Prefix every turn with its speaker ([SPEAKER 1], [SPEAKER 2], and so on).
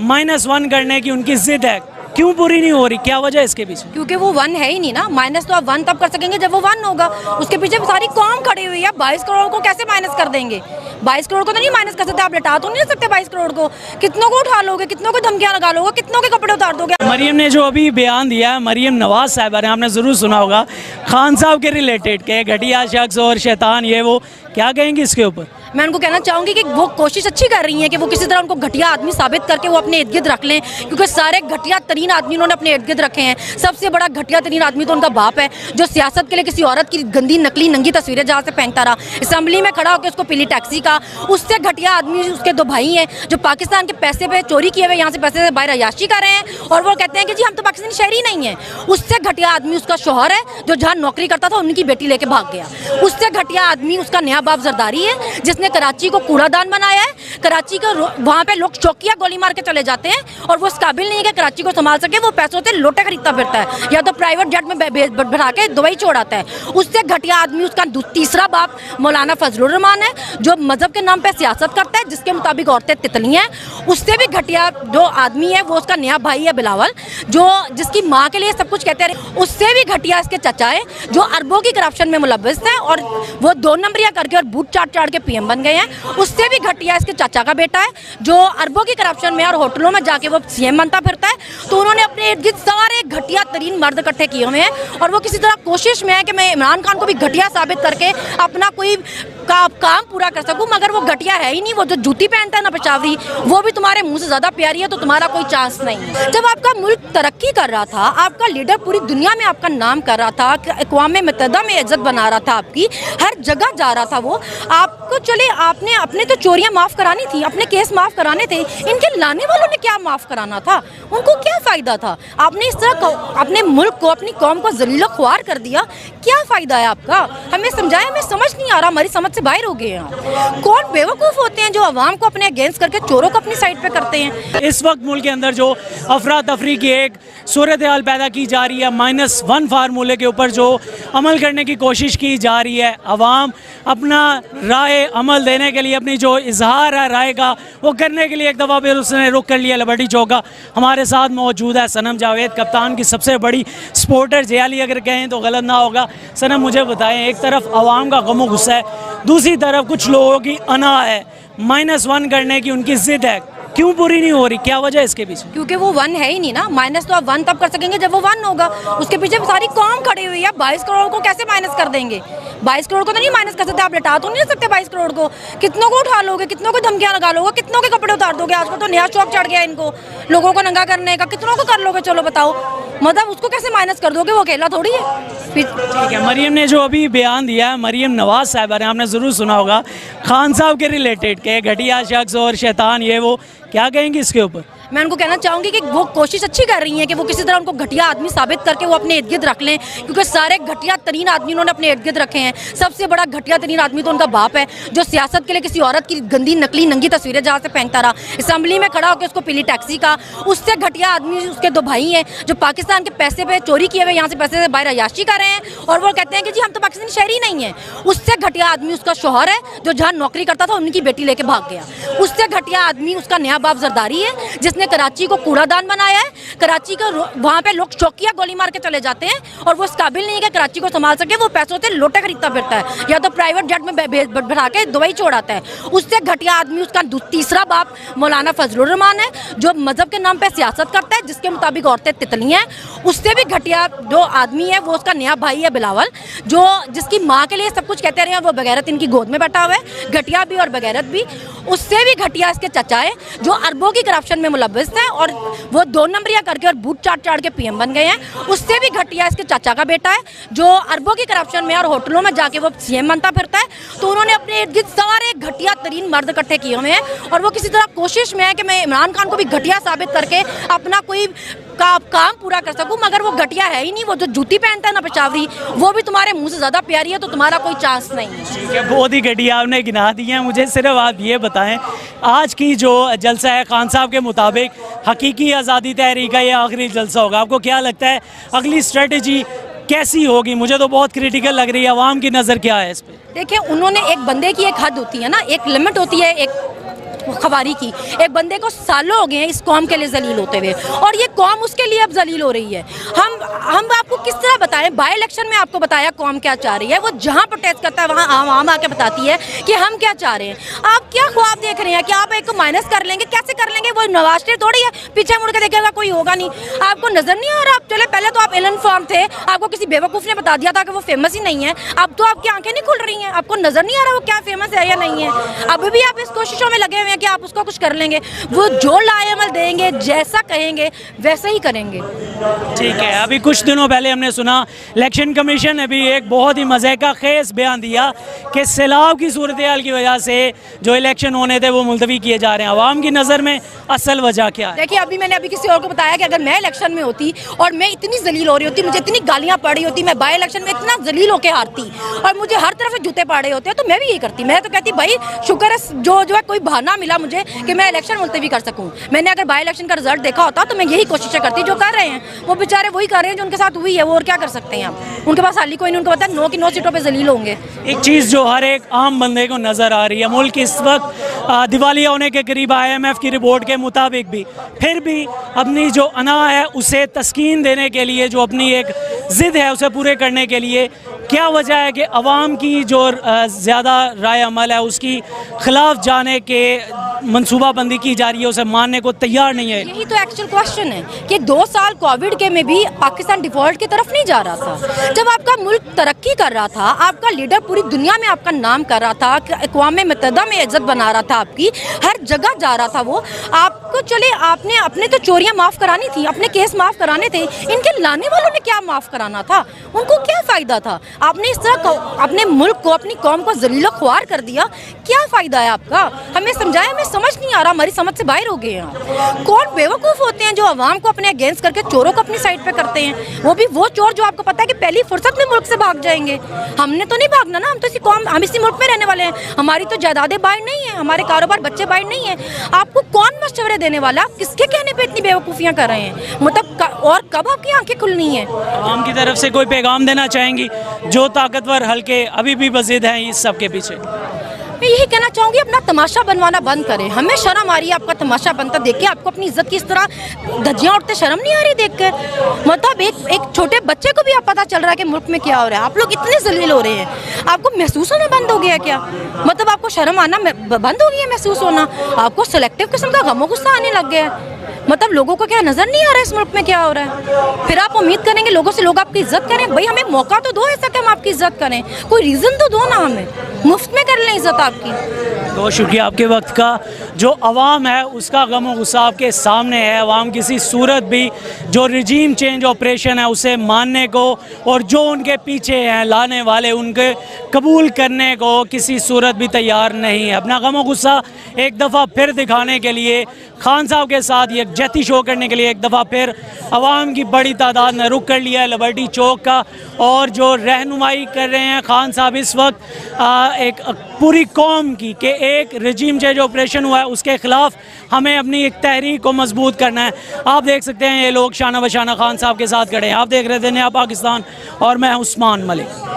[SPEAKER 1] -1 करने की उनकी जिद है, क्यों पूरी नहीं हो रही, क्या वजह है इसके पीछे?
[SPEAKER 2] क्योंकि वो 1 है ही नहीं ना। माइनस तो आप 1 तब कर सकेंगे जब वो 1 होगा। उसके पीछे सारी कौम खड़ी हुई है। 22 करोड़ को कैसे माइनस कर देंगे? 22 करोड़ को तो नहीं माइनस कर सकते, आप लटा तो नहीं सकते 22 करोड़ को। कितनों को उठा लोगे, कितनों को धमकियां लगा लोगे, कितनों के कपड़े उतार दोगे?
[SPEAKER 1] मरियम ने जो अभी बयान दिया है, मरियम नवाज साहिबा ने, आपने ज़रूर सुना होगा, खान साहब के रिलेटेड के घटिया शख्स और शैतान ये वो, क्या कहेंगे इसके ऊपर?
[SPEAKER 2] मैं उनको कहना चाहूँगी कि वो कोशिश अच्छी कर रही हैं कि वो किसी तरह उनको घटिया आदमी साबित करके वो अपने इर्द गिर्द रख लें, क्योंकि सारे घटिया तरीन आदमी उन्होंने अपने इर्द गिर्द रखे हैं। सबसे बड़ा घटिया तरीन आदमी तो उनका बाप है, जो सियासत के लिए किसी औरत की गंदी नकली नंगी तस्वीरें जहाँ से पहनता रहा, असम्बली में खड़ा होकर उसको पीली टैक्सी का। उससे घटिया आदमी उसके 2 भाई हैं जो पाकिस्तान के पैसे पे चोरी किए हुए यहाँ से पैसे से बाहर अयाशी कर रहे हैं, और वो कहते हैं कि जी हम तो पाकिस्तानी शहरी नहीं हैं। उससे घटिया आदमी उसका शौहर है जो जहाँ नौकरी करता था उनकी बेटी लेके भाग गया। उससे घटिया आदमी उसका नया बाप जरदारी है, जिसने कराची को कूड़ादान बनाया है। कराची का वहाँ पे लोग चौकिया गोली मार के चले जाते हैं, और वो इस काबिल नहीं है कि कराची को संभाल सके। वो पैसों से लोटे खरीदता फिरता है, या तो प्राइवेट जेट में भरा के दुबई छोड़ाता है। उससे घटिया आदमी उसका तीसरा बाप मौलाना फजलुर रहमान है, जो मजहब के नाम पे सियासत करता है, जिसके मुताबिक औरतें तितली हैं। उससे भी घटिया जो आदमी है वो उसका नया भाई है बिलावल, जो जिसकी माँ के लिए सब कुछ कहते हैं। उससे भी घटिया इसके चचा है, जो अरबों की करप्शन में मुलव्वस है, और वो 2 नंबरियाँ करके और बूट चाट के PM बन गए हैं। उससे भी घटिया इसके चाचा का बेटा है, जो अरबों की करप्शन में और होटलों में जाके वो CM बनता फिरता है। तो उन्होंने अपने इर्द गिर्द सारे घटिया तरीन मर्द इकट्ठे किए हुए हैं, और वो किसी तरह कोशिश में है कि मैं इमरान खान को भी घटिया साबित करके अपना कोई काम पूरा कर सकूं। मगर वो घटिया है ही नहीं। वो जो जूती पहनता है ना पेशावरी, वो भी तुम्हारे मुंह से ज्यादा प्यारी है, तो तुम्हारा कोई चांस नहीं। जब आपका मुल्क तरक्की कर रहा था, आपका लीडर पूरी दुनिया में आपका नाम कर रहा था, अक़वाम मुत्तहिदा में इज्जत बना रहा था, आपकी हर जगह जा रहा था वो, आपको चले आपने अपने तो चोरियां माफ करानी थी, अपने केस माफ कराने थे। इनके लाने वालों ने क्या माफ कराना था? उनको क्या फायदा था? आपने इस तरह अपने मुल्क को, अपनी कौम को जलीलो ख्वार कर दिया। क्या फायदा है आपका? हमें समझाया, हमें समझ नहीं आ रहा, हमारी समझ से बाहर हो गए हैं। कौन बेवकूफ होते हैं जो अवाम को अपने अगेंस्ट करके चोरों को अपनी साइड पे करते हैं?
[SPEAKER 1] इस वक्त मुल्क के अंदर जो अफरा तफरी की एक सूरत हाल पैदा की जा रही है, -1 फार्मूले के ऊपर जो अमल करने की कोशिश की जा रही है, अवाम अपना राय अमल देने के लिए, अपनी जो इजहार है राय का, वो करने के लिए एक दफ़ा फिर उसने रुख कर लिया लिबर्टी चौक का। हमारे साथ मौजूद है सनम जावेद, कप्तान की सबसे बड़ी सपोर्टर जियाली अगर कहें तो गलत ना होगा। सनम, मुझे बताएं, एक तरफ अवाम का गम गुस्सा है, दूसरी तरफ कुछ लोगों की अना है, -1 करने की उनकी जिद है, क्यों पूरी नहीं हो रही, क्या वजह है इसके पीछे?
[SPEAKER 2] क्योंकि वो 1 है ही नहीं ना। माइनस तो आप 1 तब कर सकेंगे जब वो 1 होगा। उसके पीछे सारी कौम खड़ी हुई है। 22 करोड़ को कैसे माइनस कर देंगे? 22 करोड़ को तो नहीं माइनस कर सकते, आप लटा तो नहीं सकते 22 करोड़ को। कितनों को उठा लोगे, कितनों को धमकियां लगा लोगे, कितनों के कपड़े उतार दोगे? आजकल तो नया शौक चढ़ गया इनको, लोगों को नंगा करने का। कितनों को कर लोगे? चलो बताओ, मतलब उसको कैसे माइनस कर दोगे? वो अकेला थोड़ी है।
[SPEAKER 1] ठीक है, मरियम ने जो अभी बयान दिया है, मरियम नवाज साहिबा ने, आपने ज़रूर सुना होगा, खान साहब के रिलेटेड के घटिया शख्स और शैतान ये वो, क्या कहेंगे इसके ऊपर?
[SPEAKER 2] मैं उनको कहना चाहूँगी कि वो कोशिश अच्छी कर रही हैं कि वो किसी तरह उनको घटिया आदमी साबित करके वो अपने इर्द गिर्द रख लें, क्योंकि सारे घटिया तरीन आदमी उन्होंने अपने इर्द गिर्द रखे हैं। सबसे बड़ा घटिया तरीन आदमी तो उनका बाप है, जो सियासत के लिए किसी औरत की गंदी नकली नंगी तस्वीरें जहाँ से पहनता रहा, असम्बली में खड़ा होकर उसको पीली टैक्सी का। उससे घटिया आदमी उसके 2 भाई हैं जो पाकिस्तान के पैसे पे चोरी किए हुए यहाँ से पैसे से बाहर अयाशी कर रहे हैं, और वो कहते हैं कि जी हम तो पाकिस्तानी शहरी नहीं हैं। उससे घटिया आदमी उसका शौहर है, जो जहाँ नौकरी करता था उनकी बेटी लेके भाग गया। उससे घटिया आदमी उसका नया बाप जरदारी है, जिसने कराची को कूड़ादान बनाया है। कराची का वहाँ पे लोग चौकिया गोली मार के चले जाते हैं, और वो इस काबिल नहीं है कि कराची को संभाल सके। वो पैसों से लोटे खरीदता फिरता है, या तो प्राइवेट जेट में भरा के दुबई छोड़ाता है। उससे घटिया आदमी उसका तीसरा बाप मौलाना फजलुर रहमान है, जो मजहब के नाम पे सियासत करता है, जिसके मुताबिक औरतें तितली हैं। उससे भी घटिया जो आदमी है वो उसका नया भाई है बिलावल, जो जिसकी माँ के लिए सब कुछ कहते रहे हैं। वो बगैरत इनकी गोद में बैठा हुआ है, घटिया भी और बगैरत भी। उससे भी घटिया इसके चचा है, जो अरबों की करप्शन में मुलव्वस है, और वो 2 नंबरियाँ करके और बूट चाट के PM बन गए हैं। उससे भी घटिया इसके चाचा का बेटा है, जो अरबों की करप्शन में और होटलों में जाके वो CM बनता फिरता है। तो उन्होंने अपने इर्द गिर्द सारे घटिया तरीन मर्द इकट्ठे किए हुए हैं, और वो किसी तरह कोशिश में है कि मैं इमरान खान को भी घटिया साबित करके अपना कोई काम पूरा कर सकूं। मगर वो घटिया है ही नहीं। वो जो जूती पहनता है ना पेशावरी, वो भी तुम्हारे मुंह से ज्यादा प्यारी है, तो तुम्हारा कोई चांस नहीं है।
[SPEAKER 1] ठीक है, बहुत ही घटिया आपने गिना दी है। मुझे सिर्फ आप ये बताएं, आज की जो जलसा है, खान साहब के मुताबिक हकीकी आज़ादी तहरीक का ये आखिरी जलसा होगा। आपको क्या लगता है अगली स्ट्रेटजी कैसी होगी? मुझे तो बहुत क्रिटिकल लग रही है। अवाम की नज़र क्या है इस पर?
[SPEAKER 2] देखिए, उन्होंने एक बंदे की एक हद होती है ना, एक लिमिट होती है, एक खबारी की। एक बंदे को सालों हो गए हैं इस कौम के लिए जलील होते हुए, और ये कौम उसके लिए अब जलील हो रही है। हम आपको किस तरह बताएं? बाई इलेक्शन में आपको बताया कौम क्या चाह रही है, वो जहाँ प्रोटेस्ट करता है वहाँ आम आके बताती है कि हम क्या चाह रहे हैं। आप क्या ख्वाब देख रहे हैं कि आप एक को माइनस कर लेंगे? कैसे कर लेंगे? वो नवाज शरीफ थोड़ी है, पीछे मुड़ के देखेगा कोई होगा नहीं। आपको नजर नहीं आ रहा? आप चले पहले तो आप इल इन्फॉर्म थे, आपको किसी बेवकूफ़ ने बता दिया था कि वो फेमस ही नहीं है। अब तो आपकी आंखें नहीं खुल रही हैं, आपको नजर नहीं आ रहा वो क्या फेमस है या नहीं है। अभी भी आप इस कोशिशों में लगे हुए हैं कि आप उसको कुछ कर लेंगे। वो जो लाएअमल देंगे, जैसा कहेंगे वैसा ही करेंगे।
[SPEAKER 1] ठीक है, अभी कुछ दिनों पहले हमने सुना इलेक्शन कमीशन ने भी एक बहुत ही मज़े का खेस बयान दिया कि सैलाब की सूरत हाल की वजह से जो इलेक्शन होने थे वो मुलतवी किए जा रहे हैं। आवाम की नज़र में असल वजह क्या है?
[SPEAKER 2] देखिए, अभी मैंने किसी और को बताया कि अगर मैं इलेक्शन में होती और मैं इतनी जलील हो रही होती, मुझे इतनी गालियाँ पड़ी होती, मैं बाई इलेक्शन में इतना जलील होकर हारती और मुझे हर तरफ से जूते पाड़े होते, तो मैं भी यही करती। मैं तो कहती भाई शुक्र है जो है कोई बहाना मिला मुझे कि मैं इलेक्शन मुलतवी कर सकूँ। मैंने अगर बाई इलेक्शन का रिजल्ट देखा होता तो मैं यही कोशिशें करती। जो कर रहे हैं वो बेचारे वही कर रहे हैं जो उनके साथ हुई है, वो और क्या कर सकते हैं आप? उनके पास हाली कोई नहीं, उनको पता है 9 की 9 सीटों पे जलील होंगे।
[SPEAKER 1] एक चीज़ जो हर एक आम बंदे को नज़र आ रही है, मुल्क इस वक्त दिवालिया होने के करीब IMF की रिपोर्ट के मुताबिक भी फिर भी अपनी जो अना है उसे तस्कीन देने के लिए, जो अपनी एक ज़िद है उसे पूरे करने के लिए क्या वजह है कि अवाम की जो ज़्यादा राय अमल है उसकी खिलाफ जाने के मनसूबाबंदी की जा रही है, उसे मानने को तैयार नहीं है?
[SPEAKER 2] यही तो एक्चुअल क्वेश्चन है कि 2 साल कोविड के में भी पाकिस्तान डिफॉल्ट की तरफ नहीं जा रहा था। जब आपका मुल्क तरक्की कर रहा था, आपका लीडर पूरी दुनिया में आपका नाम कर रहा था, अक़वाम मुत्तहिदा में इज्जत बना रहा था, आपकी हर जगह जा रहा था वो आपको। चले आपने अपने तो चोरियां माफ़ करानी थी, अपने केस माफ़ कराने थे, इनके लाने वालों ने क्या माफ़ कराना था? उनको क्या फ़ायदा था? आपने इस तरह अपने मुल्क को, अपनी कौम को जलीलो ख्वार कर दिया। क्या फ़ायदा है आपका? हमें समझाएं, हमें समझ नहीं आ रहा, हमारी समझ से बाहर हो गए हैं। कौन बेवकूफ़ होते हैं जो अवाम को अपने अगेंस्ट करके चोरों को अपनी साइड पे करते हैं? वो भी वो चोर जो आपको पता है कि पहली फुर्सत में मुल्क से भाग जाएंगे। हमने तो नहीं भागना ना, हम तो इसी कौम, हम इसी मुल्क में रहने वाले हैं। हमारी तो जायदादें बाहर नहीं है, हमारे कारोबार बच्चे बाहर नहीं है। आपको कौन मशवरे देने वाला? किसके कहने पर इतनी बेवकूफ़ियाँ कर रहे हैं? मतलब और कब आपकी आंखें खुलनी है?
[SPEAKER 1] आवाम की तरफ से कोई पैगाम देना चाहेंगी जो ताकतवर हल्के अभी भी वजीद हैं इस सब के पीछे?
[SPEAKER 2] मैं यही कहना चाहूँगी, अपना तमाशा बनवाना बंद करें। हमें शर्म आ रही है आपका तमाशा बनता देख के। आपको अपनी इज्जत की इस तरह धज्जियाँ उठते शर्म नहीं आ रही देख कर? मतलब एक छोटे बच्चे को भी आप पता चल रहा है कि मुल्क में क्या हो रहा है। आप लोग इतने जलील हो रहे हैं, आपको महसूस होना बंद हो गया है क्या? मतलब आपको शर्म आना बंद हो गई है, महसूस होना? आपको सेलेक्टिव किस्म का गमो गुस्सा आने लग गया है? मतलब लोगों को क्या नजर नहीं आ रहा है इस मुल्क में क्या हो रहा है? फिर आप उम्मीद करेंगे लोगों से लोग आपकी इज्जत करें? भाई हमें मौका तो दो ऐसा कि हम आपकी इज्जत करें, कोई रीजन तो दो ना, हमें मुफ्त में कर लें इज्जत आपकी।
[SPEAKER 1] बहुत शुक्रिया आपके वक्त का। जो अवाम है उसका गम और गुस्सा आपके सामने है। अवाम किसी सूरत भी जो रजीम चेंज ऑपरेशन है उसे मानने को और जो उनके पीछे हैं लाने वाले उनके कबूल करने को किसी सूरत भी तैयार नहीं है। अपना गम और गुस्सा एक दफ़ा फिर दिखाने के लिए खान साहब के साथ ये जैती शो करने के लिए एक दफ़ा फिर अवाम की बड़ी तादाद ने रुख कर लिया है लिबर्टी चौक का, और जो रहनुमाई कर रहे हैं खान साहब इस वक्त एक पूरी कौम की कि एक रजीम चेंज ऑपरेशन हुआ है उसके ख़िलाफ़ हमें अपनी एक तहरीक को मजबूत करना है। आप देख सकते हैं ये लोग शाना बशाना खान साहब के साथ खड़े हैं। आप देख रहे थे नया पाकिस्तान और मैं उस्मान मलिक।